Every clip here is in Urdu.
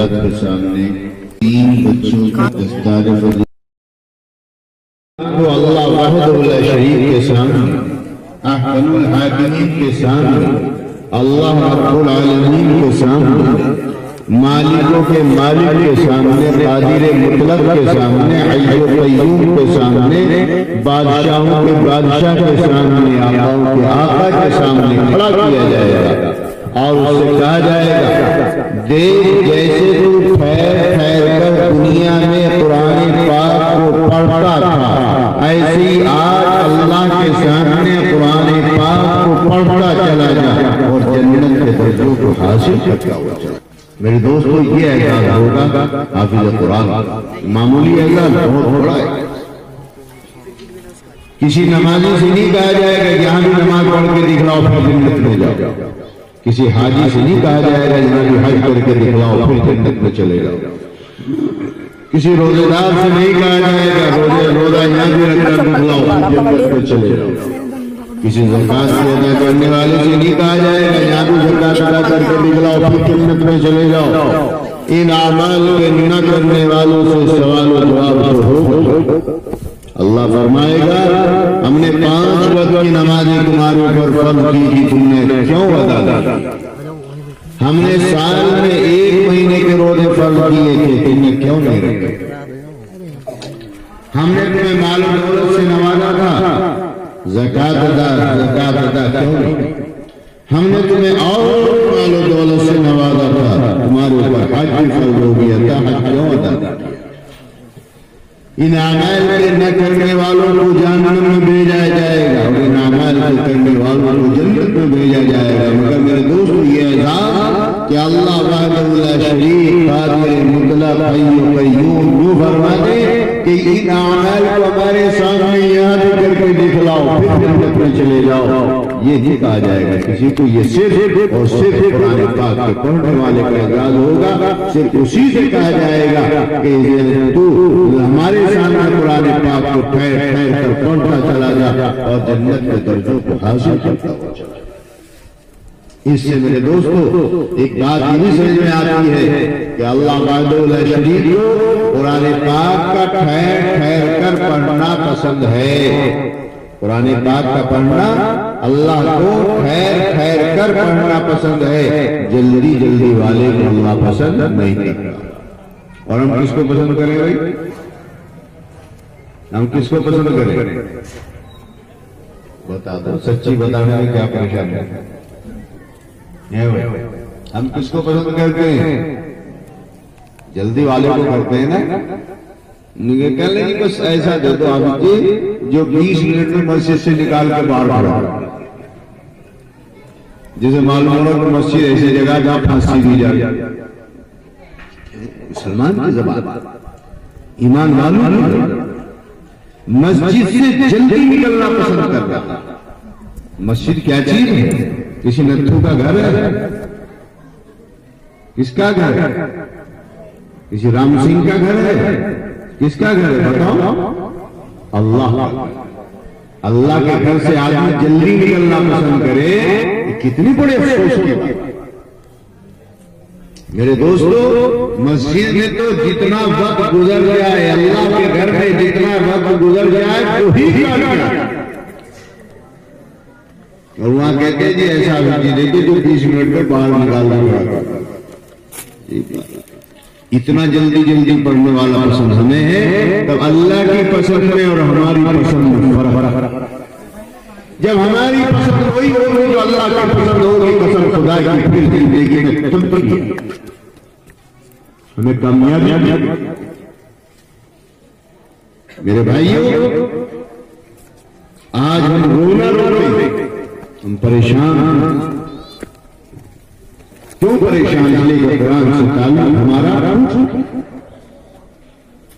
حضرات کے سامنے 3 بچوں کی دستار فضیلت کو اللہ وحدہ لا شریک کے سامنے، احکم الحاکمین کے سامنے، اللہ رب العالمین کے سامنے، مالکوں کے مالک کے سامنے، قادر مطلق کے سامنے، حی قیوم کے سامنے، بادشاہوں کے بادشاہ کے سامنے، آقاؤں کے آقا کے سامنے کھڑا کیا جائے گا اور اس سے کہا جائے گا دیکھ جیسے تو پھیر پھیر کر دنیا میں قرآن پاک کو پڑھتا تھا، ایسی آج اللہ کے سامنے قرآن پاک کو پڑھتا چلا جا اور جنت کے درجوں کو حاصل کرتا ہوا چلا۔ میرے دوستو یہ اعزاز ہوگا حافظ قرآن، معمولی اعزاز بہت بڑا ہے۔ کسی نمازی سے نہیں کہا جائے گا یہاں بھی نماز پڑھ کے دکھلاؤ پھر جنت میں جاؤ، کسی حاجی سے نہیں کہا جائے گا یہاں بھی حج کر کے دکھلاؤ پھر جنت میں چلے جاؤ، کسی روزے دار سے نہیں کہا جائے گا روزہ یہاں بھی رکھ کر دکھلاؤ پھر جنت میں چلے جاؤ، کسی زکات سے ادا کرنے والے سے نہیں کہا جائے گا یہاں بھی زکات ادا کر کے دکھلاؤ پھر جنت میں چلے جاؤ۔ ان اعمال کے نہ کرنے والوں سے سوال و جواب تو ہوگا۔ اللہ فرمائے گا ہم نے 5 وقت کی نمازیں تمہارے اوپر فرض کی تھی، تم نے کیوں ادا کی؟ ہم نے سال میں 1 مہینے کے روزے فرض کیے تھے، تم نے کیوں نہیں رکھے؟ ہم نے تمہیں مال و دولت سے نوازا تھا، زکات ادا کیوں نہیں؟ ہم نے تمہیں اور مال و دولت سے نوازا تھا، تمہارے اوپر حج بھی فرض ہو گیا تھا، حج کیوں ادا کیا؟ ان اعمال کے نہ کرنے والوں کو جہنم میں بھیجا جائے گا اور ان اعمال کے کرنے والوں کو جنت میں بھیجا جائے گا۔ مگر میرے دوستو یہ اعزاز کہ اللہ وحدہ لا شریک قادر مطلق حی قیوم یوں فرماتے کہ ان اعمال کو ہمارے سامنے یاد کر کے دکھلاؤ پھر جنت میں چلے جاؤ، یہ نہیں کہا جائے گا کسی کو۔ یہ صرف اور صرف قرآن پاک کے پڑھنے والے کا اعزاز ہوگا، صرف اسی سے کہا جائے گا کہ تو ہمارے سامنے قرآن پاک کو ٹھہر ٹھہر کر پڑھتا چلا جا اور جنت کے درجوں کو حاصل کرتا ہوا چلا۔ اس سے میرے دوستو ایک بات یہ بھی سمجھ میں آتی ہے کہ اللہ وحدہ لا شریک کو قرآن پاک کا ٹھہر ٹھہر کر پڑھنا پسند ہے۔ قرآن پاک کا پڑھنا اللہ کو ٹھہر ٹھہر کر پڑھنا پسند ہے، جلدی جلدی والے کو اللہ پسند نہیں کرتا۔ اور ہم کس کو پسند کریں بھائی؟ ہم کس کو پسند کریں؟ بتا دو، سچی بتانے میں کیا پریشانی ہے؟ ہم کس کو پسند کرتے ہیں؟ جلدی والے کو کرتے ہیں نا؟ کہہ لیں کہ بس ایسا دے دو آپ جی جو 20 منٹ میں مسجد سے نکال کے باہر پڑا، جسے معلوم ہو کہ مسجد ایسی جگہ جہاں پھانسی دی جائے۔ مسلمان کی زبان ایمان معلوم مسجد سے جلدی نکلنا پسند کرتا۔ مسجد کیا چیز ہے؟ کسی نتھو کا گھر ہے؟ کس کا گھر ہے؟ کسی رام سنگھ کا گھر ہے؟ کس کا گھر ہے بتاؤ؟ اللہ کے گھر سے آدمی جلدی نکلنا پسند کرے، کتنی بڑی افسوس کی بات۔ میرے دوستو مسجد میں تو جتنا وقت گزر جائے، اللہ کے گھر میں جتنا وقت گزر جائے وہی کافی۔ اور وہاں کہتے ہیں جی ایسا دیکھیے جو 20 منٹ میں باہر نکال دیا۔ اتنا جلدی جلدی پڑھنے والا پسند ہمیں ہے، تب اللہ کی پسند میں اور ہماری پسند میں فرق۔ جب ہماری پسند وہی ہوگی جو اللہ کی پسند ہوگی، قسم خدا کی پھر زندگی میں تبدیلی ہمیں کامیابی۔ میرے بھائیوں آج ہم رونا رو رہے ہیں، ہم پریشان ہیں۔ کیوں پریشان؟ اس لیے کہ قرآن سے تعلق ہمارا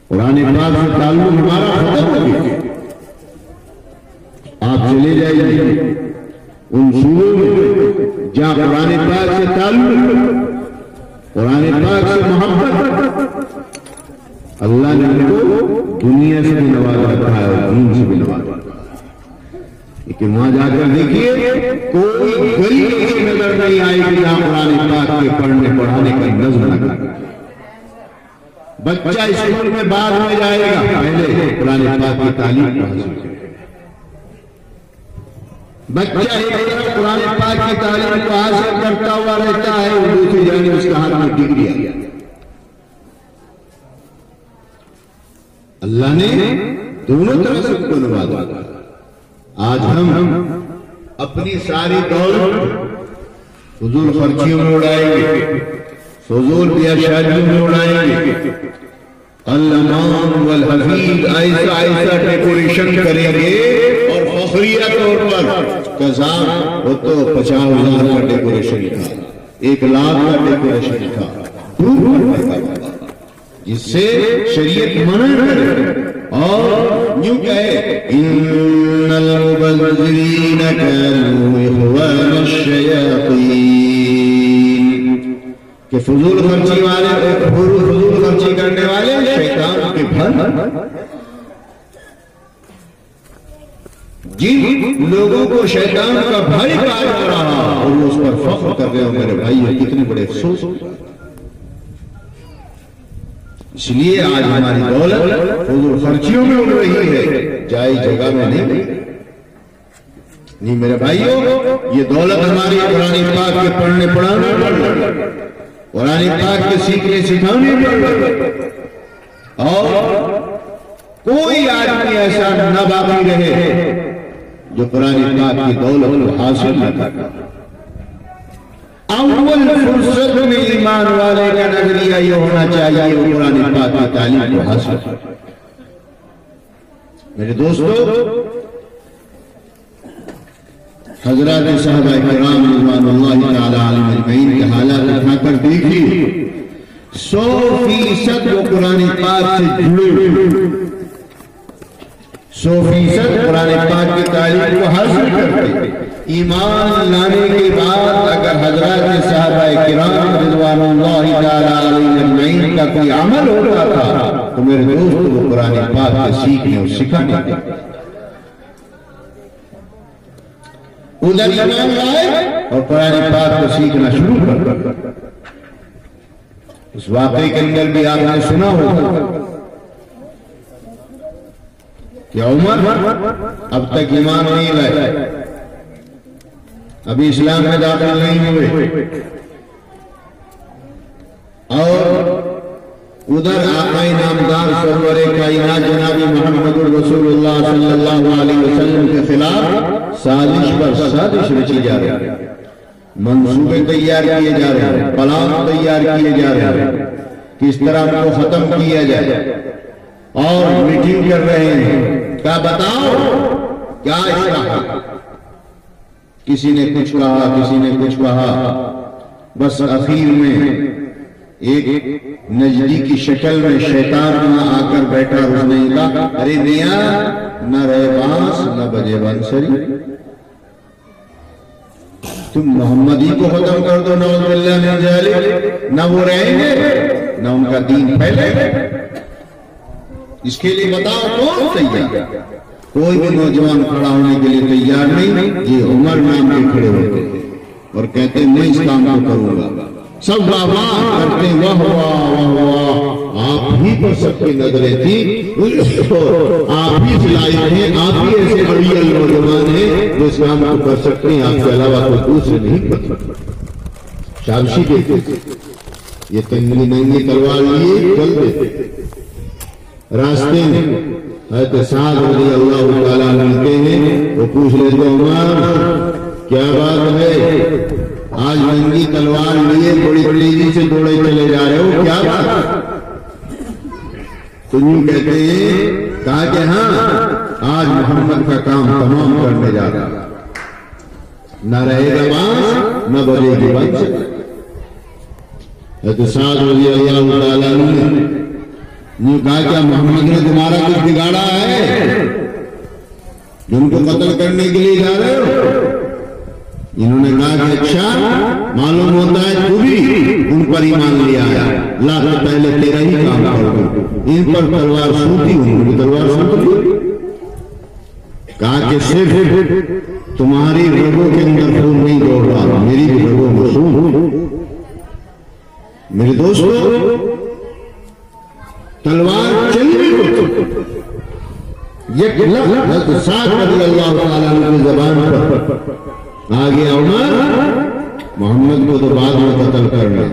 قرآن پاک سے تعلق ہمارا ختم ہو گیا۔ آپ چلے جائیے ان صوبوں میں جہاں قرآن پاک سے تعلق، قرآن پاک سے محبت، اللہ نے ان کو دنیا سے بھی نوازا رکھا ہے اور دین سے بھی نوازا رکھا ہے۔ لیکن وہاں جا کر دیکھیے کوئی غریب نظر نہیں آئے گی جہاں قرآن پاک کے پڑھنے پڑھانے کا نظم نہ کرے۔ بچہ اسکول میں بعد میں جائے گا، پہلے قرآن پاک کی تعلیم حاصل کرے۔ بچہ ایک طرف قرآن پاک کی تعلیم کو حاصل کرتا ہوا رہتا ہے اور دوسری جانب اس کا ہاتھ میں ڈگری آ گیا۔ اللہ نے دونوں طرف سے کو نوازا۔ آج ہم اپنی ساری دولت فضول خرچیوں میں اڑائیں گے، فضول بیاہ شادیوں میں اڑائیں گے، المان والحفیظ ایسا ایسا ڈیکوریشن کریں گے اور فخریہ طور پر کذاب وہ تو 50,000 کا ڈیکوریشن تھا، 1,00,000 کا ڈیکوریشن تھا، جس سے شریعت منع کرے اور یوں کہے ان المبذرین کانوا اخوان الشیاطین، کہ فضول خرچی والے فضول خرچی کرنے والے شیطان کے بھائی۔ جن لوگوں کو شیطان کا بھائی کہا جا رہا اور وہ اس پر فخر کر رہے ہو میرے بھائی، کتنے بڑے افسوس۔ اس لیے آج ہماری دولت فضول خرچیوں میں اڑ رہی ہے، جائز جگہ میں نہیں میرے بھائیوں۔ یہ دولت ہماری قرآن پاک کے پڑھنے پڑھانے پر، قرآن پاک کے سیکھنے سکھانے پر، اور کوئی آدمی ایسا نہ باقی رہے جو قرآن پاک کی دولت کو حاصل نہ کرے۔ اول فرصت میں ایمان والے کا نظریہ یہ ہونا چاہیے وہ قرآن پاک کی تعلیم کو حاصل کرے۔ میرے دوستو، حضرات صحابہ کرام رضوان اللہ تعالی علیہم اجمعین کے حالات اٹھا کر دیکھیے، 100% وہ قرآن پاک سے جڑے، 100% قرآن پاک کی تعلیم کو حاصل کرتے۔ ایمان لانے کے بعد اگر حضرات صحابہ کرام رضوان اللہ تعالی علیہم اجمعین کا کوئی عمل ہوتا تھا تو میرے دوستو وہ قرآن پاک کے سیکھنے اور سکھانے کا ادھر ایمان لائے اور قرآن پاک کو سیکھنا شروع کر۔ اس واقعے کے اندر بھی آپ نے سنا ہوگا کہ عمر اب تک ایمان نہیں لائے، ابھی اسلام میں داخل نہیں ہوئے، اور ادھر آقا نامدار سرور کائنات جناب محمد رسول اللہ صلی اللہ علیہ وسلم کے خلاف سازش پر سازش رچی جا رہی ہے، منصوبے تیار کیے جا رہے ہیں، پلان تیار کیے جا رہے ہیں، کس طرح کو ختم کیا جائے، اور میٹنگ کر رہے ہیں، کیا بتاؤ کیا اصلاح، کسی نے کچھ کہا، کسی نے کچھ کہا، بس اخیر میں ایک نجدی کی شکل میں شیطان وہاں آ کر بیٹھا، اس نے کہا ارے میاں نہ رہے بانس نہ بجے بانسری، تم محمدی کو ختم کر دو، نعوذ باللہ من ذالک، نہ وہ رہیں گے نہ ان کا دین پھیلے گا۔ اس کے لیے بتاؤ کون تیار؟ کوئی بھی نوجوان کھڑا ہونے کے لیے تیار نہیں۔ یہ عمر نام کے کھڑے ہوتے ہیں اور کہتے ہیں میں اس کام کو کروں گا، سب واہ کرتے ہیں، واہ واہ واہ، آپ ہی پر سب کی نظریں تھی، آپ ہی لائق ہیں، آپ ہی ایسے بڑی نوجوان ہیں جو اس کام کو کر سکتے ہیں، آپ کے علاوہ کوئی دوسرے نہیں کر سکتے۔ شابشی دیتے یہ تنگی ننگی تلوار لیے چل دیتے، راستے میں حضرت سعد رضی اللہ تعالیٰ ملتے ہیں، وہ پوچھ لیتے عمر کیا بات ہے، آج ننگی تلوار لیے بڑی تیزی سے دوڑے چلے جا رہے ہو، کیا بات؟ تو یوں کہتے ہیں، کہا کہ ہاں آج محمد کا کام تمام کرنے جا رہا، نہ رہے گا بانس نہ بجے گی بانسری۔ حضرت سعد رضی اللہ تعالیٰ نے کہا کیا محمد نے تمہارا کچھ بگاڑا ہے جن کو قتل کرنے کے لیے جا رہے ہو؟ انہوں نے کہا کہ اچھا معلوم ہوتا ہے تو بھی ان پر ایمان لیا ہے، لا تو پہلے تیرا ہی کام کر دو، ان پر تلوار سوتی ہوں، ان کی تلوار سوتی۔ کہا کہ صرف تمہاری رگوں کے اندر خون نہیں دوڑ رہا، میری بھی رگوں میں خون۔ میرے دوستو تلوار چلی یک لفظ سعد رضی اللہ تعالیٰ عنہ کی زبان پر آ گیا، عمر محمد کو تو بعد میں قتل کرنا،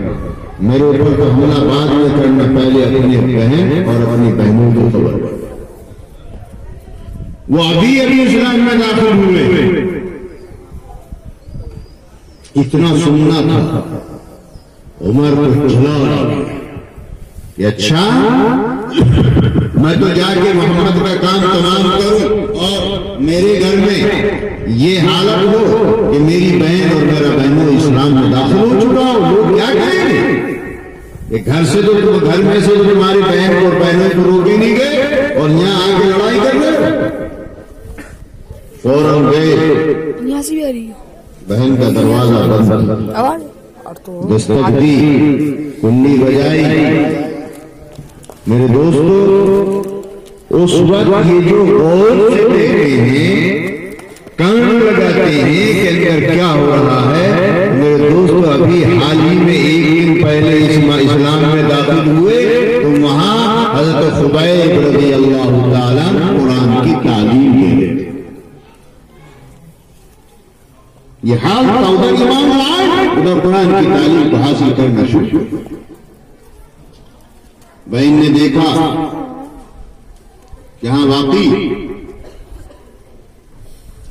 میرے اوپر تو حملہ بعد میں کرنا، پہلے اپنی بہن اور اپنی بہنوں کو خبر۔ وہ ابھی اسلام میں داخل ہوئے، اتنا سننا تھا، عمر کو چلا کہ اچھا میں تو جا کے محمد کا کام تمام کروں اور میرے گھر میں یہ حالت ہو کہ میری بہن اور میرا بہنوں اسلام میں داخل ہو چکا ہو، لوگ کیا کہیں گے کہ گھر میں سے تو تمہاری بہن اور بہنوں کو روکے نہیں گئے اور یہاں آ کے لڑائی کر رہے۔ فوراً گئے، بہن کا دروازہ بند، دستک دی، کنڈی بجائی۔ میرے دوستو اس وقت یہ جو غور سے دیکھتے ہیں، کان لگاتے ہیں کہ اندر کیا ہو رہا ہے، میرے دوستو ابھی حال ہی میں ایک دن پہلے اسلام میں داخل ہوئے تو وہاں حضرت خبیب رضی اللہ تعالیٰ قرآن کی تعلیم دے رہے تھے۔ یہ حال تھا، ادھر ایمان لائے، ادھر قرآن کی تعلیم کو حاصل کرنا شروع۔ بہن نے دیکھا کہ ہاں واقعی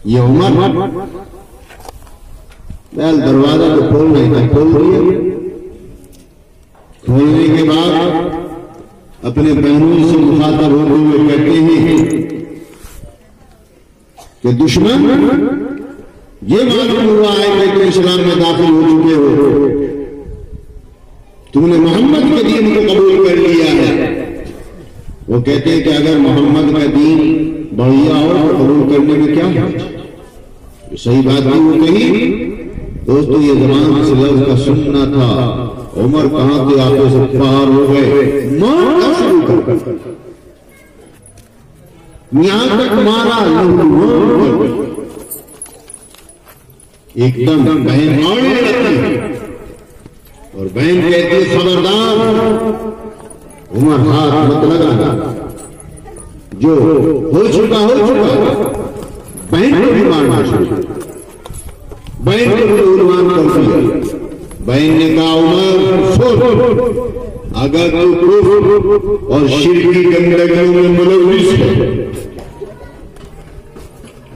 یہ عمر، دروازہ تو کھول نہیں تھا، کھول دیا۔ کھولنے کے بعد اپنے بہنوں سے مخاطب ہوتے ہوئے کہتے ہیں کہ دشمن یہ معلوم ہوا ہے کہ تم اسلام میں داخل ہو چکے ہو، تم نے محمد کے دین کو قبول کر لیا ہے۔ وہ کہتے ہیں کہ اگر محمد کا دین بڑھیا ہو تو قبول کرنے میں کیا ہے؟ صحیح بات بھی وہ کہی۔ دوستو یہ زبان سے لفظ کا سننا تھا، عمر کہاں کے آنکھوں سے پار ہو گئے، مارنا شروع کر یہاں تک مارا، ایک دم بہن آنے لگتی ہے اور بہن کہتی ہے خبردار عمر ہاتھ مت لگانا، جو ہو چکا بہن کو بھی مارنا شروع، بہن کو بھی عنوان کر دیا۔ بہن نے کہا عمر سن، اگر تو کفر اور شرک کی گندگیوں میں ملوث ہے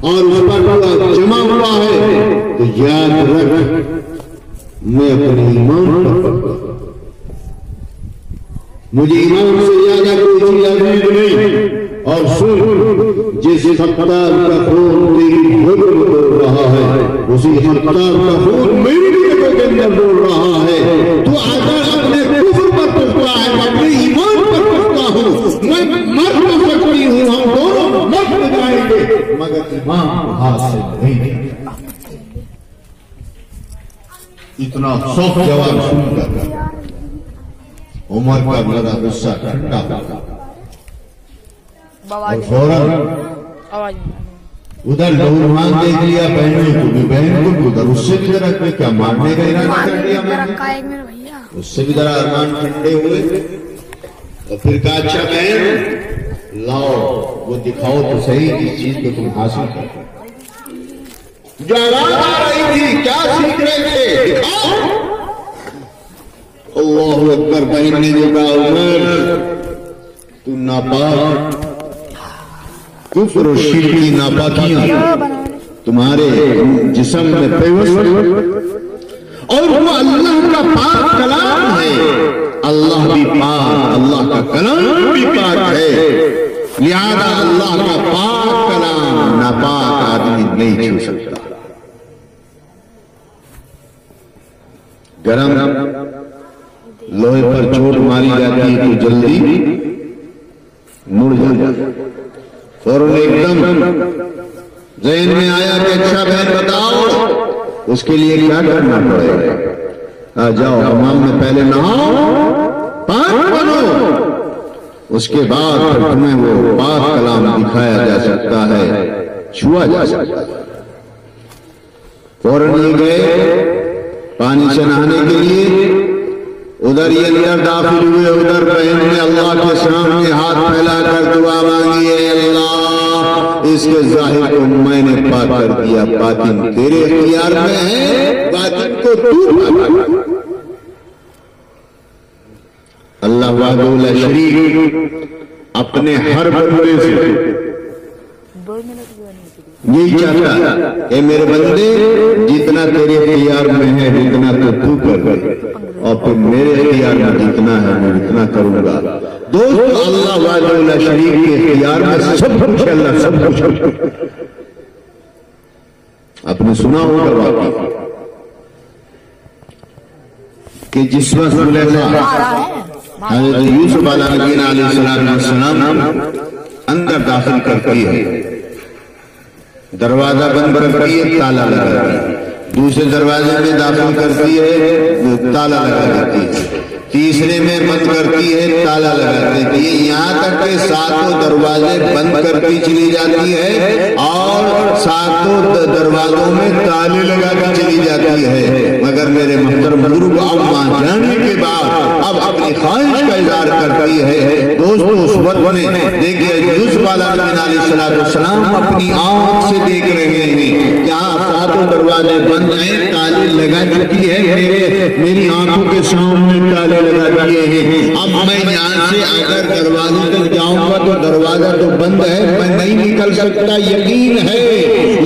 اور اس پر جمع ہوا ہے تو یاد رکھ میں اپنے ایمان پر مجھے ایمان سے زیادہ کوئی چیز عزیز نہیں، اور سن جس خطار کا خون تیری جگہ میں دوڑ رہا ہے اسی خطار کا خون میری جگہ کے اندر دوڑ رہا ہے۔ تو اگر اپنے کفر پر پختہ ہے، میں اپنے ایمان پر پختہ ہوں، میں مر تو سکتی ہوں، ہم دونوں مر جائیں گے مگر ایمان کو حاصل نہیں۔ اتنا سخت جواب سن کر عمر کا بڑا غصہ ٹھنڈا ہوا اور فوراً ادھر نوجوان دیکھ لیا، بہنوں کو بھی، بہن کو بھی ادھر، اس سے بھی ذرا کیا مارنے کا ارادہ کر لیا میں نے، اس سے بھی ذرا ارمان ٹھنڈے ہوئے اور پھر کہا اچھا بہن لاؤ وہ دکھاؤ تو صحیح اس چیز کو تم حاصل کرو جو آواز آ رہی تھی، کیا سیکھ رہے تھے، دکھاؤ۔ اللہ اکبر، بہن نے جو کہا عمر تو ناپاک، کفر و شرک کی ناپاکیاں تمہارے جسم میں پیوست اور وہ اللہ کا پاک کلام ہے، اللہ بھی پاک، اللہ کا کلام بھی پاک ہے، لہذا اللہ کا پاک کلام ناپاک آدمی نہیں چھو سکتا۔ گرم لوہے پر چوٹ ماری جاتی ہے تو جلدی مڑ جاتا ہے۔ فوراً ایک دم ذہن میں آیا کہ اچھا بہن بتاؤ اس کے لیے کیا کرنا پڑے گا؟ جاؤ حمام میں پہلے نہاؤ، پاک بنو، اس کے بعد پھر تمہیں وہ پاک کلام دکھایا جا سکتا ہے، چھوا جا سکتا ہے۔ فوراً یہ گئے پانی سے نہانے کے لیے، ادھر یہ اندر داخل ہوئے، ادھر بہن نے اللہ کے سامنے ہاتھ پھیلا کر دعا مانگی، اے اللہ اس کے ظاہر کو میں نے پاک کر دیا، باطن تیرے اختیار میں ہے، باطن کو تو پاک کر۔ اللہ وحدہ لا شریک اپنے ہر بندے سے یہی چاہتا ہے کہ میرے بندے جتنا تیرے اختیار میں ہے جتنا تو کر دے، اور پھر میرے اختیار میں جتنا ہے میں اتنا کروں گا۔ دوستو اللہ وحدہ لا شریک کے اختیار میں سب کچھ، اللہ سب کچھ۔ آپ نے سنا ہوگا واقعہ کہ جس وقت حضرت یوسف علیہ السلام اندر داخل کرتی ہے، دروازہ بند کرتی ہے، تالا لگاتی ہے، دوسرے دروازے میں داخل کرتی ہے، تالا لگا دیتی ہے، تیسرے میں بند کرتی ہے، تالا لگا دیتی ہے، یہاں تک کہ ساتوں دروازے بند کرتی چلی جاتی ہے اور ساتوں دروازوں میں تالے لگا کے چلی جاتی ہے، مگر میرے محترم بزرگ اب وہاں جانے کے بعد اب اپنی خواہش کا اظہار کرتی ہے۔ دوستو اس وقت میں دیکھئے یوسف علیہ السلام اپنی آنکھ سے دیکھ رہے ہیں، یہاں ساتوں دروازے بند ہیں، تالے لگا چکی ہے، میری آنکھوں کے سامنے تالے لگا دیے ہیں، اب میں یہاں سے اگر دروازے تک جاؤں گا تو دروازہ تو بند ہے، میں نہیں نکل سکتا، یقین ہے،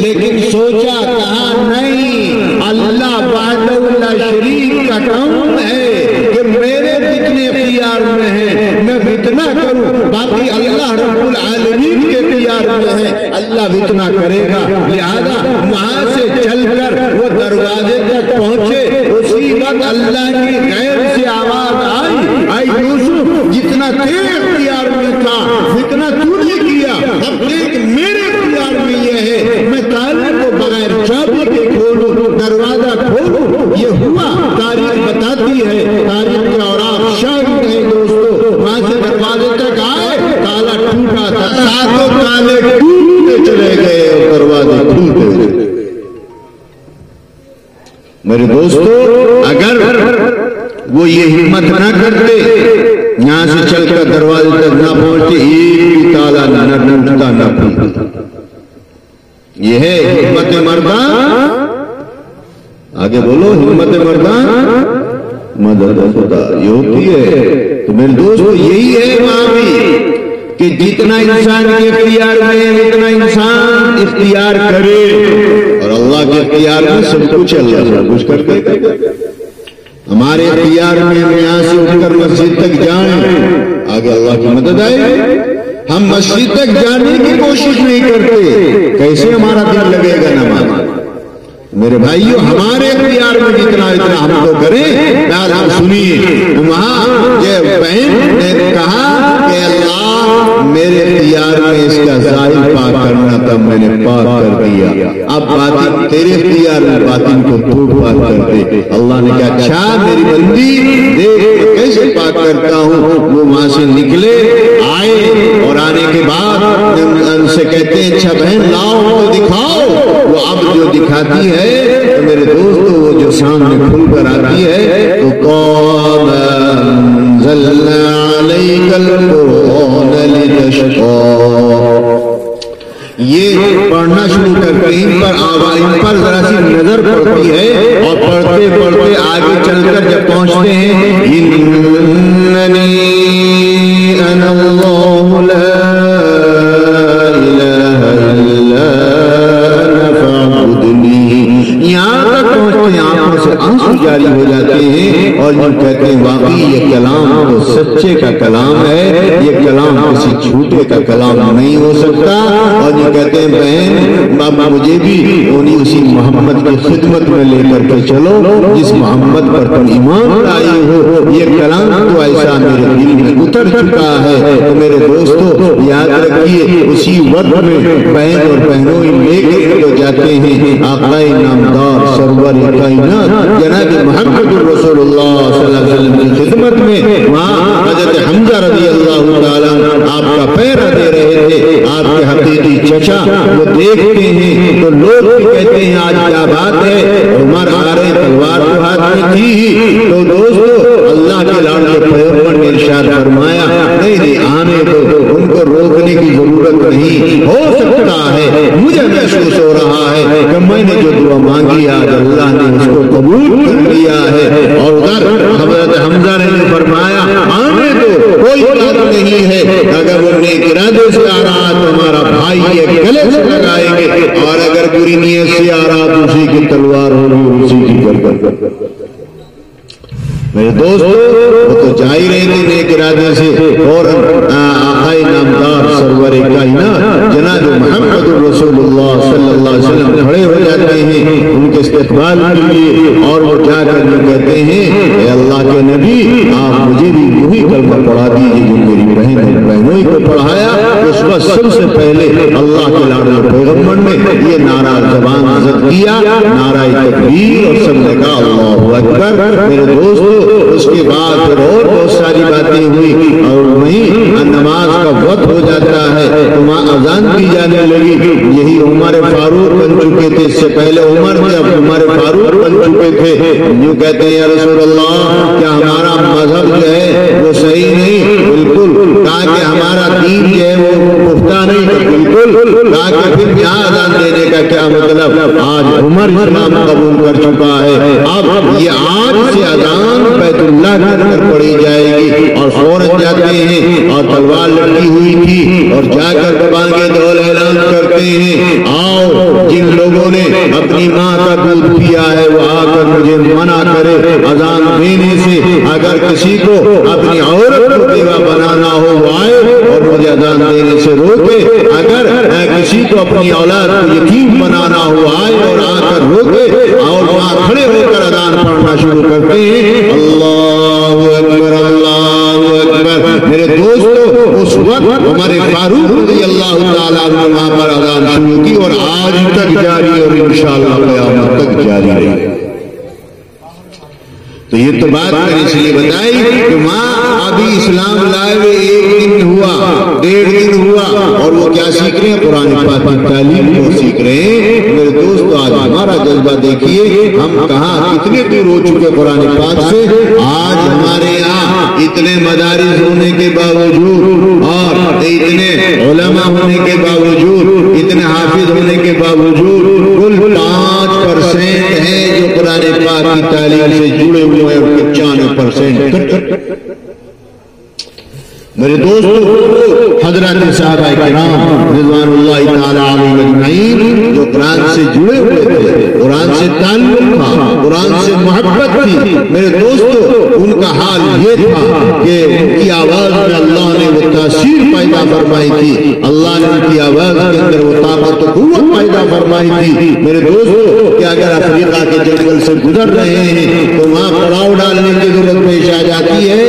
لیکن سوچا کہا نہیں، اللہ وحدہ لا شریک کا کام ہے کہ میرے جتنے اختیار میں ہے میں اتنا کروں، باقی اللہ رب العالمین کے اختیار میں ہے، اللہ اتنا کرے گا۔ لہذا وہاں سے چل کر وہ دروازے تک پہنچے، اسی وقت اللہ کی غیر سے آواز آئی، اے یوسف جتنا تیرے اختیار میں تھا اتنا تو نے کیا، اب دیکھ میرے اختیار میں یہ ہے، میں تالے کو بغیر چابی کے کھولوں، دروازہ کھولوں۔ یہ ہوا، تاریخ بتاتی ہے، تاریخ کے اوراق شاہد ہیں دوستو، وہاں سے دروازے تک آئے، تالا ٹوٹا تھا، ساتوں تالے ٹوٹتے چلے گئے اور دروازے کھلتے چلے گئے۔ میرے دوستو اگر وہ یہ ہمت نہ کرتے، یہاں سے چل کر دروازے تک نہ پہنچتے، ایک بھی تالا نہ ٹوٹتا نہ کھلتا۔ یہ ہے ہمت مردان، آگے بولو، ہمت مردان مدد خدا، یہ ہوتی ہے۔ تو میرے دوستو یہی ہے وہاں بھی کہ جتنا انسان کے اختیار میں اتنا انسان اختیار کرے، اور اللہ کے اختیار میں سب کچھ، اللہ سب کچھ کر دے گا۔ ہمارے اختیار میں ہم یہاں سے اٹھ کر مسجد تک جائیں، آگے اللہ کی مدد آئے، ہم مسجد تک جانے کی کوشش نہیں کرتے، کیسے ہمارا دل لگے گا نماز؟ میرے بھائیو ہمارے اختیار میں جتنا اتنا ہم تو کریں۔ آپ سنیے، وہاں یہ بہن نے کہا کہ اللہ میرے اختیار میں اس کا ظاہر پاک کرنا تھا، میں نے پاک کر دیا، اب باطن تیرے اختیار میں، باطن کو تو پاک کر دے۔ اللہ نے کہا اچھا میری بندی دیکھ کیسے پاک کرتا ہوں۔ وہ وہاں سے نکلے، آئے، اور آنے کے بعد ان سے کہتے ہیں اچھا بہن لاؤ تو دکھاؤ۔ وہ اب جو دکھاتی ہے تو میرے دوستو وہ جو سامنے کھل کر آتی ہے تو قَدْ أَنزَلْنَا عَلَيْكَ الْقُرْآنَ لِتَشْقَىٰ، یہ پڑھنا شروع کرتے ہیں، ان پر ذرا سی نظر پڑتی ہے، اور پڑھتے پڑھتے آگے چل کر جب پہنچتے ہیں اِنَّنِي أَنَا اللَّهُ لَا إِلَٰهَ إِلَّا أَنَا فَاعْبُدْنِي، یہاں تک پہنچتے ہیں آنکھوں سے آنسو جاری ہو جاتے ہیں، اور یہ کہتے ہیں واقعی یہ کلام تو سچے کا کلام ہے، یہ کلام کسی جھوٹے کا کلام نہیں ہو سکتا۔ اور یہ کہتے ہیں بہن اب مجھے بھی اسی محمد کی خدمت میں لے کر کے چلو جس محمد پر تم ایمان لائے ہو، یہ کلام تو ایسا میرے دل میں اتر چکا ہے۔ تو میرے دوستو یاد رکھیے اسی وقت میں بہن اور بہنوں لے کے جو جاتے ہیں آقا نامدار سرور کائنات جناب محمد رسول اللہ صلی اللہ علیہ وسلم کی خدمت میں، وہاں حضرت حمزہ رضی اللہ تعالیٰ آپ کا پیرا دے رہے تھے، آپ کے حقیقی چچا وہ دیکھتے ہیں تو لوگ بھی کہتے ہیں آج کیا بات ہے، عمر آ رہے تلوار تو ہاتھ میں تھی۔ تو دوستو اللہ کرنے کی ضرورت نہیں. ہو سکتا ہے مجھے محسوس ہو رہا ہے کہ میں نے جو دعا مانگی آج اللہ نے اس کو قبول کر لیا ہے. اور ادھر حضرت حمزہ نے فرمایا آنے دو کوئی بات نہیں ہے, اگر وہ نیک ارادے سے آ رہا تو ہمارا بھائی یہ گلے سے لگائیں گے, اور اگر بری نیت سے آ رہا تو اسی کی تلوار ہوگی اسی کی گردن. میرے دوستو وہ تو جا ہی رہے تھے نیک ارادے سے, اور آقا نامدار سرور کائنات جناب محمد رسول اللہ صلی اللہ علیہ وسلم کھڑے ہو جاتے ہیں ان کے استقبال کے لیے, اور وہ جا کر یہ کہتے ہیں اے اللہ کے نبی آپ مجھے بھی وہی کلمہ پڑھا دیجیے جو میری بہنوں کو پڑھایا. اس وقت سب سے پہلے اللہ کے لاڈلے پیغمبر نے یہ نعرہ زبان عزت کیا, نعرہ تکبیر, اور سب نے کہا اللہ اکبر. میرے دوستو اس کے بعد پھر اور بہت ساری باتیں ہوئی, اور وہیں نماز کا وقت ہو جاتا ہے تو وہاں اذان دی جانے لگی. یہی عمر فاروق بن چکے تھے, اس سے پہلے عمر تھے اب عمر فاروق بن چکے تھے. یوں کہتے ہیں یا رسول اللہ کیا ہمارا مذہب جو ہے وہ صحیح نہیں؟ بالکل. کہا کہ ہمارا دین جو ہے وہ پختہ نہیں؟ بالکل. کہا کہ پھر یہاں اذان دینے کا کیا مطلب؟ آج عمر اسلام قبول کر چکا ہے, اب یہ آج سے اذان بیت اللہ کے اندر پڑھی جائے گی. اور فوراً جاتے ہیں, اور تلوار لٹکی ہوئی تھی, اور جا کر بانگے دول اعلان کرتے ہیں آؤ جن لوگوں نے اپنی ماں کا دودھ پیا ہے وہ آ کر مجھے منع کرے اذان دینے سے. اگر کسی کو اپنی عورت کو بیوہ بنانا ہو وہ آئے اور مجھے اذان دینے سے روکے. اگر کسی کو اپنی اولاد کو یتیم بنانا ہو آئے اور آ کر روکے, اور وہاں کھڑے ہو کر اذان پڑھنا شروع کرتے ہیں اللہ اکبر اللہ اکبر. میرے دوستو اس وقت ہمارے فاروق رضی اللہ تعالیٰ عنہ وہاں پر اذان شروع کی, اور آج تک جاری, اور انشاءاللہ قیامت تک جاری رہے. تو یہ تو بات میں نے اس لیے بتائی کہ وہاں ابھی اسلام لائے ہوئے 1 دن ہوا 1.5 دن ہوا, اور وہ کیا سیکھ رہے ہیں؟ قرآن پاک کی تعلیم کو سیکھ رہے ہیں. میرے دوستو آج ہمارا جذبہ دیکھیے, ہم کہاں کتنے دور ہو چکے قرآن پاک سے. آج ہمارے یہاں اتنے مدارس ہونے کے باوجود, اور اتنے علماء ہونے کے باوجود, اتنے حافظ ہونے کے باوجود کل 5% ہیں جو قرآن پاک کی تعلیم سے جڑے ہوئے, 95%. میرے دوستو حضرات صحابہ کرام رضوان اللہ تعالی علیہم اجمعین جو قرآن سے جڑے ہوئے تھے, قرآن سے تعلق تھا, قرآن سے محبت تھی, میرے دوستو ان کا حال یہ تھا کہ ان کی آواز میں اللہ نے وہ تاثیر پیدا فرمائی تھی, اللہ نے ان کی آواز کے اندر وہ طاقت و قوت پیدا فرمائی تھی. میرے دوستو کہ اگر افریقہ کے جنگل سے گزر رہے ہیں تو وہاں پڑاؤ ڈالنے کی ضرورت پیش آ جاتی ہے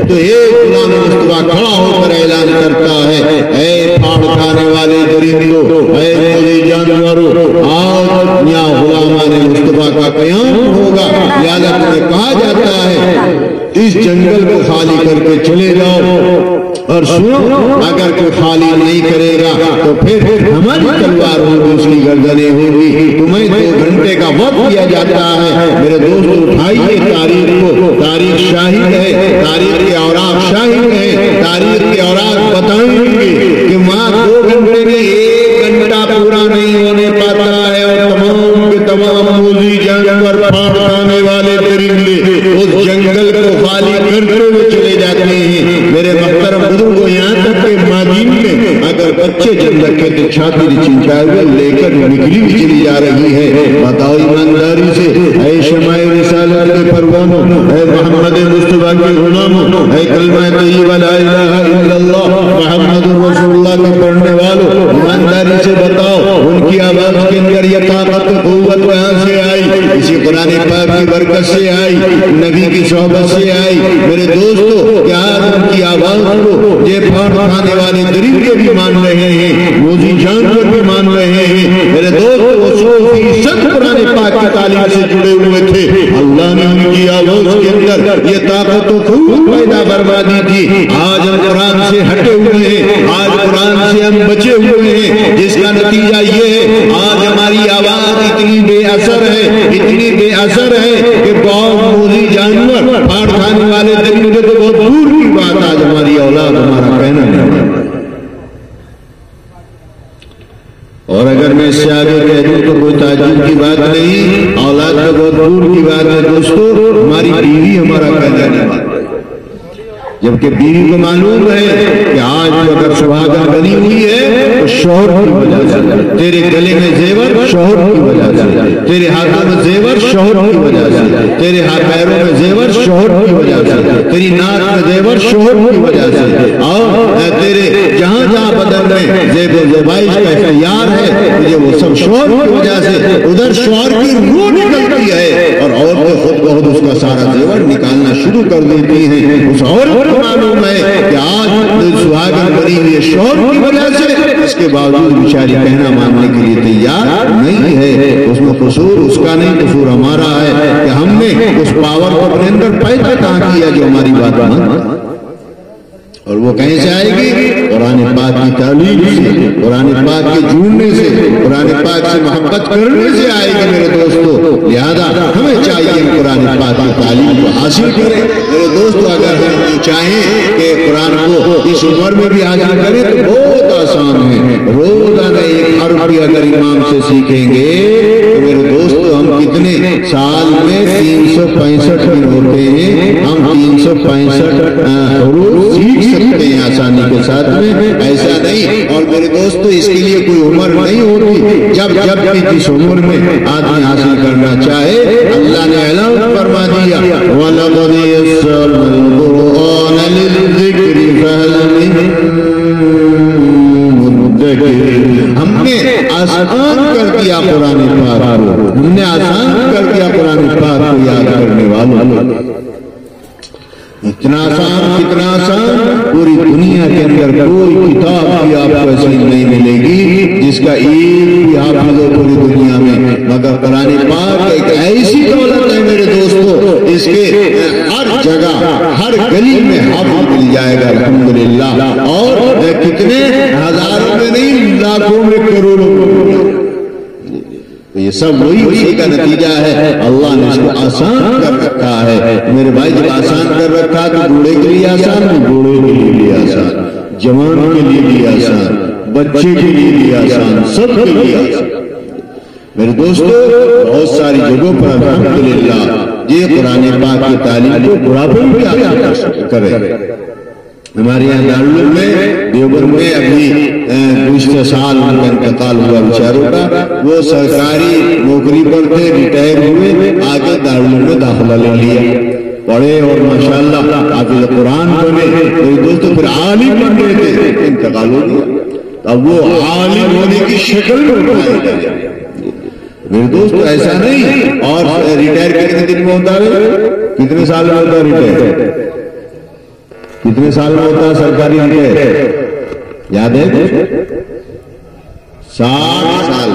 تو ایک غلام مصطفیٰ کھڑا ہو کر اعلان کرتا ہے اے پھاڑ کھانے والے درندوں, اے موذی جانوروں, آج یہاں غلامان مصطفیٰ کا قیام ہوگا. لہذا تمہیں کہا جاتا ہے اس جنگل کو خالی کر کے چلے جاؤ, اور سنو اگر کوئی خالی نہیں کرے گا تو پھر ہماری تلوار ہوگی, اس کی گردنیں ہوگی. تمہیں 2 گھنٹے کا وقت دیا جاتا ہے. میرے دوستو اٹھائیے تاریخ کو, تاریخ شاہد ہے, تاریخ کے اوراق شاہد ہے, تاریخ کے اوراق بتائیں گے کہ وہاں 2 گھنٹے میں 1 گھنٹہ پورا نہیں ہونے پاتا ہے, اور تمام کے تمام موذی جانور, پھاڑ کھانے والے درندے اس جنگل کو خالی کرتے ہوئے چلے جاتے ہیں. میرے محترم بزرگوں, یہاں تک کہ مادین میں اگر بچے جن رکھے تو چھاتی چنچائے لے کر نکلی بھی چلی جا رہی ہے. بتاؤ ایمانداری سے, اے شمع رسالت کے پروانوں, اے محمد مصطفیٰ کے غلاموں, اے کلمہ طیبہ لا الہ الا اللہ محمد رسول اللہ کے پڑھنے والوں, ایمانداری سے بتاؤ ان کی آواز کے اندر یہ طاقت و قوت کہاں سے آئی؟ اسی قرآن پاک کی برکت سے آئی, نبی کی صحبت سے آئی. میرے دوستو کیا ان کی آواز کو یہ پھاڑ کھانے والے درندے بھی مان رہے ہیں, موذی جانور بھی مان رہے ہیں. میرے دوستو وہ 100% قرآن پاک کی تعلیم سے جڑے ہوئے تھے. اللہ نے ان کی آواز کے اندر یہ طاقت و قوت پیدا فرما دی تھی. آج ہم قرآن سے ہٹے ہوئے ہیں, آج قرآن سے ہم بچے ہوئے ہیں, جس کا نتیجہ یہ ہے آج ہماری آواز اتنی بے اثر ہے, اتنی بے اثر ہے کہ بہت موذی جانور, پھاڑ کھانے والے درندے تو بہت دور کی بات, آج ہماری اولاد ہمارا کہنا نہیں. میں اس سے آگے کہہ دوں تو کوئی تعجب کی بات نہیں، اولاد کا بہت دور کی بات ہے دوستو، ہماری بیوی ہمارا کہنا نہیں مانتی، جبکہ بیوی کو معلوم ہے کہ آج اگر سہاگن بنی ہوئی ہے تو شوہر کی وجہ سے، تیرے گلے میں زیور شوہر کی وجہ سے، تیرے ہاتھوں میں زیور شوہر کی وجہ سے، تیرے پیروں میں زیور شوہر کی وجہ سے، تیری ناک میں زیور شوہر کی وجہ سے، اور تیرے جہاں جہاں بدن میں زیب و زیبائش کا اختیار ہے تجھے وہ سب شوہر کی وجہ سے، ادھر شوہر کی روح نکلتی ہے اور عورتیں خود بخود اس کا سارا زیور نکالنا شروع کر دیتی ہیں۔ اس عورت کو معلوم ہے کہ آج سہاگن بنی ہوئی شوہر کی وجہ سے، اس کے باوجود بیچاری کہنا ماننے کے لیے تیار نہیں ہے۔ اس میں قصور اس کا نہیں، قصور ہمارا ہے کہ ہم نے اس پاور کو اپنے اندر پیدا کہاں کیا جو ہماری بات مان، اور وہ کہیں سے آئے گی؟ قرآن پاک کی تعلیم سے، قرآن پاک کے جھومنے سے، قرآن پاک سے محبت کرنے سے آئے گی میرے دوستو۔ لہذا ہمیں چاہیے قرآن پاک کی تعلیم کو حاصل کریں میرے دوستو۔ اگر ہم چاہیں کہ قرآن کو اس عمر میں بھی حاصل کریں تو بہت آسان ہے، روزانہ ایک حرف بھی اگر امام سے سیکھیں گے تو میرے دوستو ہم کتنے سال میں 365 دن ہوتے ہیں، ہم 365 حروف سیکھ سکتے ہیں آسانی کے ساتھ میں، ایسا نہیں۔ اور میرے دوستو اس کے لیے کوئی عمر نہیں ہوتی، جب بھی جس عمر میں آدمی حاصل کرنا چاہے، اللہ نے اعلان فرما دیا وَلَقَدْ يَسَّرْنَا الْقُرْآنَ لِلذِّكْرِ فَهَلْ مِن مُدَّكِرٍ۔ ہم نے آسان کر دیا قرآن پاک کو، ہم نے آسان کر دیا قرآن پاک کو یاد کرنے والوں۔ اتنا آسان، کتنا آسان، پوری دنیا کے اندر کوئی کتاب بھی آپ کو ایسی نہیں ملے گی جس کا ایک بھی حافظ ہو پوری دنیا میں، مگر قرآن پاک ایک ایسی دولت ہے میرے دوستو، اس کے ہر جگہ ہر گلی میں حافظ مل جائے گا الحمدللہ، اور کتنے ہزاروں میں نہیں لاکھوں میں کروڑوں میں۔ یہ سب وہی اسی کا نتیجہ ہے، اللہ نے اس کو آسان کر رکھا ہے میرے بھائی۔ جب آسان کر رکھا تو بوڑھے کے لیے آسان، بوڑھے کے لیے بھی آسان، جوان کے لیے بھی آسان، بچے کے لیے بھی آسان، سب کے لیے آسان۔ میرے دوستو بہت ساری جگہوں پر الحمدللہ یہ قرآن پاک کی تعلیم کو بڑھاپے بھی حاصل کرے۔ ہمارے یہاں دارالعلوم میں دیوبند میں ابھی گزشتہ سال ان کا انتقال ہوا بیچاروں کا، وہ سرکاری نوکری پر تھے، ریٹائر ہوئے، آگے دارالعلوم میں داخلہ لے لیا، پڑھے اور ماشاءاللہ حافظ قرآن بنے۔ میرے دوستو پھر عالم بن گئے تھے، انتقال ہو گیا، اب وہ عالم ہونے کی شکل میں اٹھائے گئے۔ میرے دوستو ایسا نہیں۔ اور ریٹائر کتنے دن میں ہوتا ہے؟ کتنے سال میں ہوتا ہے ریٹائر؟ کتنے سال میں ہوتا ہے سرکاری ریٹائر؟ یاد ہے؟ 60 سال۔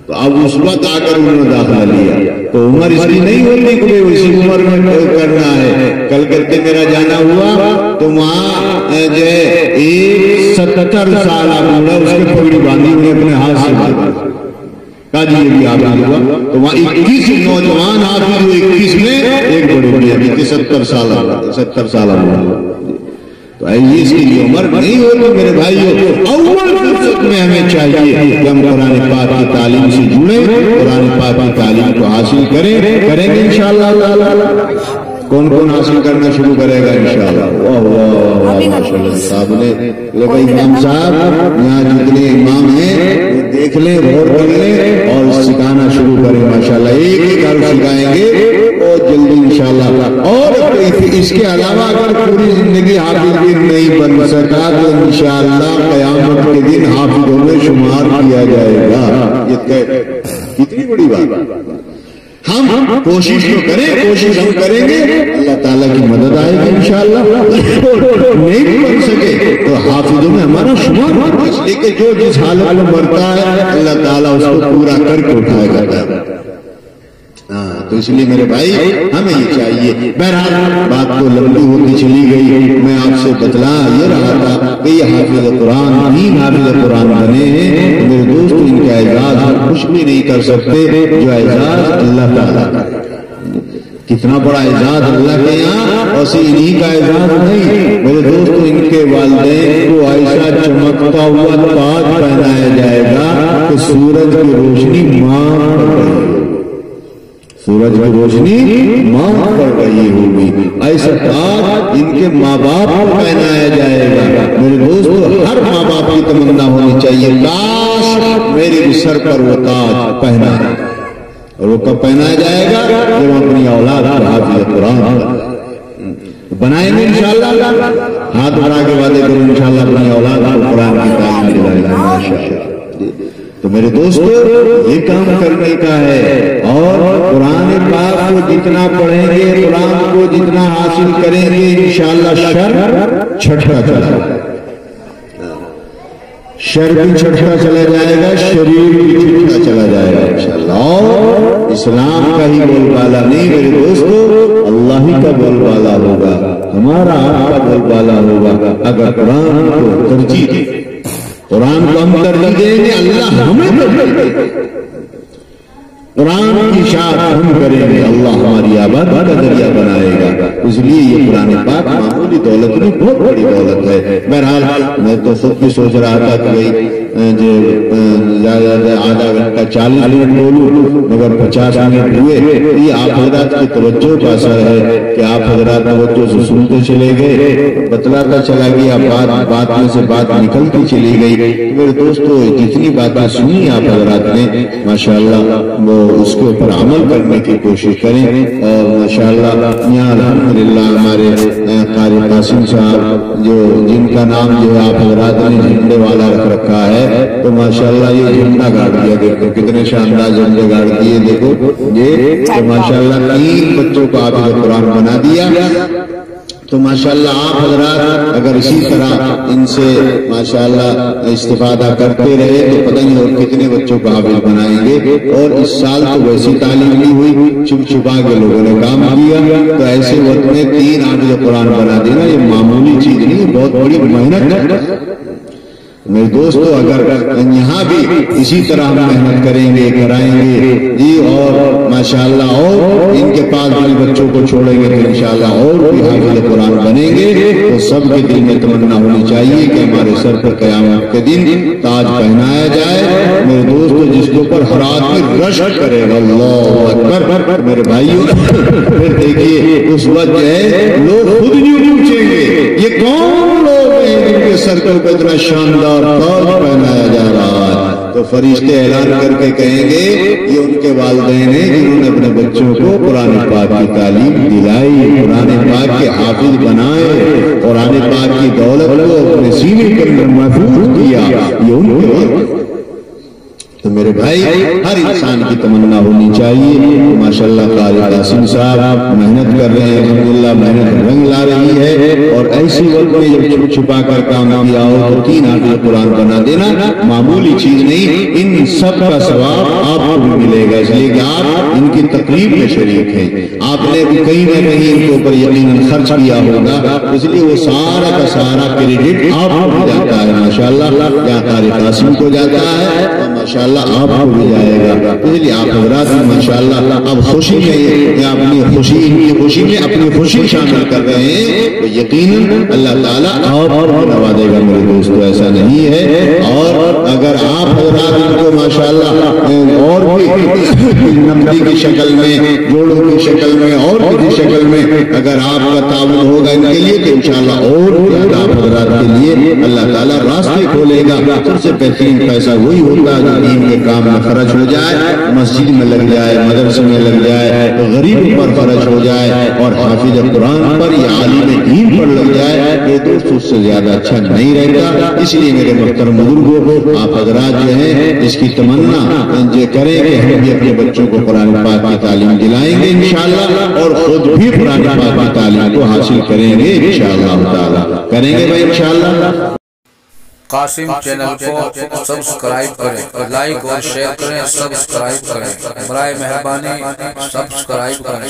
تو اب اس وقت آ کر انہوں نے داخلہ لیا تو عمر اس کی نہیں ہوتی کہ اسی عمر میں کرنا ہے۔ کل کر کے میرا جانا ہوا تو وہاں جو ہے 77 سال آپ اس کے پگڑی باندھی ہوئی اپنے ہاتھ سے باندھی، کہا جی یہ بھی آپ ہوا تو وہاں 21 نوجوان حافظ ہوئے، 21 میں ایک بڑے بڑے 70 سال ہوا۔ تو اس کی یہ عمر نہیں ہوتی میرے بھائیو۔ اول فرصت میں ہمیں چاہیے کہ ہم قرآن پاک کی تعلیم سے جڑیں، قرآن پاک کی تعلیم کو حاصل کریں گے انشاءاللہ۔ کون کون حاصل کرنا شروع کرے گا انشاءاللہ؟ واہ واہ واہ ماشاءاللہ صاحب نے لگا امام صاحب یہاں جتنے امام ہیں دیکھ لیں، غور کر لیں اور سکھانا شروع کریں ماشاءاللہ۔ ایک ایک حرف سکھائیں گے بہت جلدی انشاءاللہ۔ اور اس کے علاوہ اگر پوری زندگی حافظ بھی نہیں بن سکا تو انشاءاللہ قیامت کے دن حافظوں میں شمار کیا جائے گا۔ یہ کتنی بڑی بات۔ ہم کوشش تو کریں، کوشش ہم کریں گے، اللہ تعالیٰ کی مدد آئے گی انشاءاللہ۔ نہیں بن سکے تو حافظوں میں ہمارا شمار ہوگا، اس لیے کہ جو جس حالت میں مرتا ہے اللہ تعالیٰ اس کو پورا کر کے اٹھائے گا۔ تو اس لیے میرے بھائی ہمیں یہ چاہیے۔ بہرحال بات تو لمبی ہوتی چلی گئی، میں آپ سے بتلا یہ رہا تھا کہ یہ حافظ قرآن، تین حافظ قرآن بنے ہیں میرے دوست، ان کا اعزاز ہم کچھ بھی نہیں کر سکتے جو اعزاز اللہ تعالیٰ کا۔ کتنا بڑا اعزاز اللہ کے یہاں، اور انہی کا اعزاز نہیں میرے دوستو، ان کے والدین کو ایسا چمکتا ہوا تاج پہنایا جائے گا سورج کی روشنی ماں پڑ رہی ہوگی، سورج کی روشنی ماں پڑ رہی ہوگی، ایسا تاج ان کے ماں باپ کو پہنایا جائے گا۔ میرے دوستو، ہر ماں باپ کی تمنا ہونی چاہیے کاش میرے سر پر وہ تاج پہنا ہے، اور وہ کب پہنایا جائے گا؟ جب اپنی اولاد کو حافظ قرآن بنائیں گے انشاءاللہ، ہاتھ بڑھا کے وعدے کروں انشاءاللہ اپنی اولاد کو قرآن کی تعلیم دلائیں گے ماشاءاللہ۔ تو میرے دوستو، یہ کام کرنے کا ہے، اور قرآن پاک کو جتنا پڑھیں گے، قرآن کو جتنا حاصل کریں گے، انشاءاللہ شر چھٹتا چلا، شر بھی چھٹتا چلا جائے گا، شریر بھی چھٹتا چلا جائے گا انشاءاللہ۔ اور اسلام کا ہی بول بالا نہیں میرے دوستو، اللہ ہی کا بول بالا ہوگا، ہمارا آپ کا بول بالا ہوگا۔ اگر قرآن کو ترجیح دیں، قرآن کو ہم ترجیح دیں گے، اللہ ہمیں ترجیح دے گا، قرآن کی اشاعت ہم کریں گے، اللہ ہماری آباد کا ذریعہ بنائے گا۔ اس لیے یہ قرآن پاک معمولی دولت نہیں، بہت بڑی دولت ہے۔ بہرحال میں تو خود بھی سوچ رہا تھا کہ زیادہ آدھا گھنٹہ 40 منٹ بولوں، مگر 50 منٹ ہوئے۔ یہ آپ حضرات کی توجہ کا اثر ہے کہ آپ حضرات توجہ سے سنتے چلے گئے، بتلاتا چلا گیا، بات میں سے بات نکلتی چلی گئی۔ میرے دوستو، جتنی باتیں سنی آپ حضرات نے ماشاءاللہ وہ اس کے اوپر عمل کرنے کی کوشش کریں، اور ماشاءاللہ یہاں الحمدللہ ہمارے قاری قاسم صاحب جن کا نام جو ہے آپ حضرات نے جھنڈے والا رکھ رکھا ہے، تو ماشاءاللہ یہ جھنڈا گاڑ دیا، دیکھو کتنے شاندار جھنڈے گاڑ دیے، دیکھو یہ تو ماشاءاللہ 3 بچوں کو حافظ قرآن بنا دیا۔ تو ماشاءاللہ آپ حضرات اگر اسی طرح ان سے ماشاءاللہ استفادہ کرتے رہے تو پتہ نہیں اور کتنے بچوں کو حافظ بنائیں گے۔ اور اس سال تو ویسی تعلیم نہیں ہوئی، چھپ چھپا کے لوگوں نے کام کیا، تو ایسے وقت میں 3 حافظ قرآن بنا دینا یہ معمولی چیز نہیں، بہت بڑی محنت ہے۔ میرے دوستو، اگر یہاں بھی اسی طرح ہم محنت کریں گے، کرائیں گے جی، اور ماشاءاللہ اور ان کے پاس بھی بچوں کو چھوڑیں گے تو انشاءاللہ اور بھی حافظ قرآن بنیں گے، تو سب کے دل میں تمنا ہونی چاہیے کہ ہمارے سر پر قیامت کے دن تاج پہنایا جائے۔ میرے دوستو، جس کے اوپر ہر آدمی رشک کرے گا اللہ اکبر، میرے بھائیو، پھر دیکھیے اس وقت جو ہے لوگ خود نہیں پوچھیں گے یہ کون لوگ ہیں جن کے سر کے اوپر اتنا شاندار تاج پہنایا جا رہا ہے، تو فرشتے اعلان کر کے کہیں گے یہ ان کے والدین ہیں جنہوں نے اپنے بچوں کو قرآن پاک کی تعلیم دلائی، قرآن پاک کے حافظ بنائے، قرآن پاک کی دولت کو اپنے سینے کے اندر محفوظ کیا، یہ ان کے والدین۔ تو میرے بھائی، ہر انسان کی تمنا ہونی چاہیے۔ ماشاءاللہ قاری قاسم صاحب محنت کر رہے ہیں، الحمدللہ محنت رنگ لا رہی ہے، اور ایسی وقت میں جب چھپ چھپا کر کام کیا ہو تو 3 حافظ قرآن بنا دینا معمولی چیز نہیں، ان سب کا ثواب آپ کو بھی ملے گا، اس لیے کہ آپ ان کی تقریب میں شریک ہیں، آپ نے بھی کہیں نہ کہیں ان کے اوپر یقیناً خرچ کیا ہوگا، اس لیے وہ سارا کا سارا کریڈٹ آپ کو بھی جاتا ہے ماشاءاللہ، یا قاری قاسم کو جاتا ہے اور ماشاءاللہ آپ کو بھی جائے گا۔ اس لیے آپ حضرات ماشاءاللہ اب خوشی میں یا اپنی خوشی، ان کی خوشی میں اپنی خوشی شامل کر رہے ہیں، تو یقیناً اللہ تعالیٰ اور نوازے گا میرے دوستو، ایسا نہیں ہے۔ اور اگر آپ حضرات ان کو ماشاءاللہ اور بھی نمدی کی شکل میں، جوڑوں کی شکل میں، اور کسی شکل میں اگر آپ کا تعاون ہوگا ان کے لیے، تو انشاءاللہ اور زیادہ آپ حضرات کے لیے اللہ تعالیٰ راستے کھولے گا۔ سب سے بہترین پیسہ وہی ہوتا ہے جو دین کے کام میں خرچ ہو جائے، مسجد میں لگ جائے، مدرسے میں لگ جائے، غریب پر خرچ ہو جائے، اور حافظ قرآن پر یا عالم دین پر لگ جائے، یہ دوست اس سے زیادہ اچھا نہیں رہتا۔ اس لیے میرے محترم بزرگوں، آپ حضرات جو ہیں اس کی تمنا جو کریں کہ ہم بھی اپنے بچوں کو قرآن پاک کی تعلیم دلائیں گے انشاءاللہ، اور خود بھی قرآن پاک کی تعلیم کو حاصل کریں گے انشاءاللہ تعالی، کریں گے بھائی انشاءاللہ۔ قاسم چینل کو سبسکرائب کریں، لائک اور شیئر کریں، سبسکرائب کریں، برائے مہربانی سبسکرائب کریں۔